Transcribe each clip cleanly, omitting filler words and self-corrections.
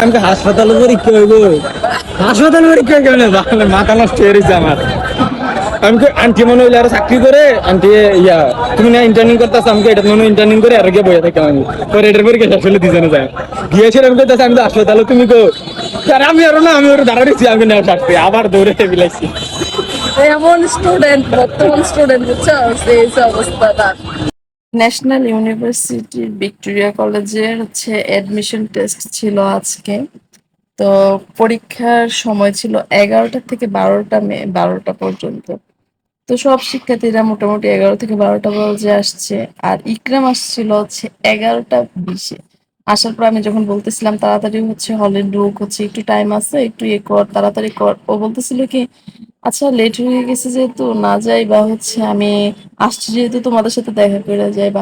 আমাকে হাসপাতালে পরীক্ষা হইব, হাসপাতালে পরীক্ষা কেমন বাংলা মাথা নষ্ট হয়ে গেছে আমার। আমাকে আন্টি মনে হইলে আরো চাকরি করে আন্টি তুমি না ইন্টার্নিং করতেছ, আমাকে এটা মনে ইন্টার্নিং করে আর গিয়ে বইয়া থাকতাম আমি। পরে এটার পরীক্ষা শেষ হলে দুজনে যায় গিয়েছিল, আমি করতেছি আমি তো হাসপাতালে, তুমি কো আর আমি আরো না, আমি ওর দাঁড়া দিচ্ছি, আমি নেওয়া থাকতে আবার দৌড়ে বিলাইছি। এমন স্টুডেন্ট, বর্তমান স্টুডেন্ট বুঝছো, এই অবস্থাটা। ন্যাশনাল ইউনিভার্সিটির ভিক্টোরিয়া কলেজের অ্যাডমিশন টেস্ট ছিল আজকে। তো পরীক্ষার সময় ছিল 11টা থেকে 12টা পর্যন্ত। তো সব শিক্ষার্থীরা মোটামুটি 11 থেকে 12টা বাজে আসছে, আর ইকরাম আসছিল 11টা 20-এ। আসার পর আমি যখন বলতেছিলাম তাড়াতাড়ি হলে ঢুক, একটু টাইম আছে, একটু কর, তাড়াতাড়ি কর, ও বলতেছিল কি আচ্ছা লেট হয়ে গেছে যেহেতু না যাই, বা আমি আসছি যেহেতু তোমাদের সাথে দেখা করে যাই, বা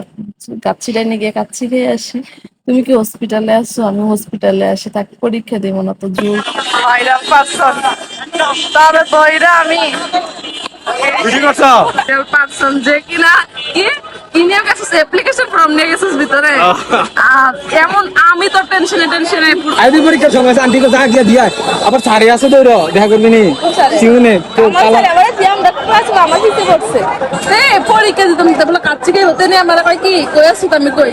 কাচ্চিটাই নিয়ে গিয়ে কাচ্চি খেয়ে আসি। তুমি কি হসপিটালে আসছো? আমি হসপিটালে আসি, তাকে পরীক্ষা দেবো না তো জোর তবে বইরা আমি পারসন যে কিনা কি নিয়ে গেছিস অ্যাপ্লিকেশন ফর্ম নিয়ে গেছিস ভিতরে। এমন আমি তো টেনশনে আইবি পরীক্ষার সময় আন্টি তো যা গিয়া দিয়া আবার সাড়ে আছে তো দেখা করবি নি সিউনে তো পরীক্ষা দিতাম বলে কাচ্চি কে হতে নেই আমার কয় কি কই আসি আমি কই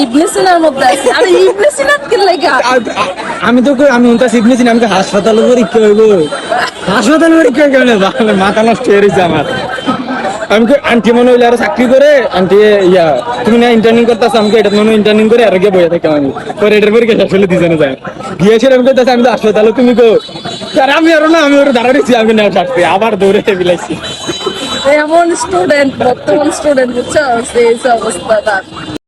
ইবনে সিনার মধ্যে আছি। আরে ইবনে সিনার কি লাগা? আমি তো আমি উনটা সিগনেছি, আমাকে হাসপাতালে পরীক্ষা হইব, হাসপাতালে পরীক্ষা কেমন বাংলা মাথা নষ্ট হয়ে গেছে আমার। আমাকে আন্টি মনে হইলে আরো চাকরি করে আন্টি তুমি না ইন্টার্নিং করতেছ, আমাকে এটা মনে ইন্টার্নিং করে আর গিয়ে বইয়া থাকতাম আমি। পরে এটার পরীক্ষা শেষ হলে দুজনে যায় গিয়েছিল, আমি করতেছি আমি তো হাসপাতালে, তুমি কো আর আমি আরো না, আমি ওর দাঁড়া দিচ্ছি, আমি নেওয়া থাকতে আবার দৌড়ে বিলাইছি। এমন স্টুডেন্ট, বর্তমান স্টুডেন্ট বুঝছো, এই অবস্থাটা।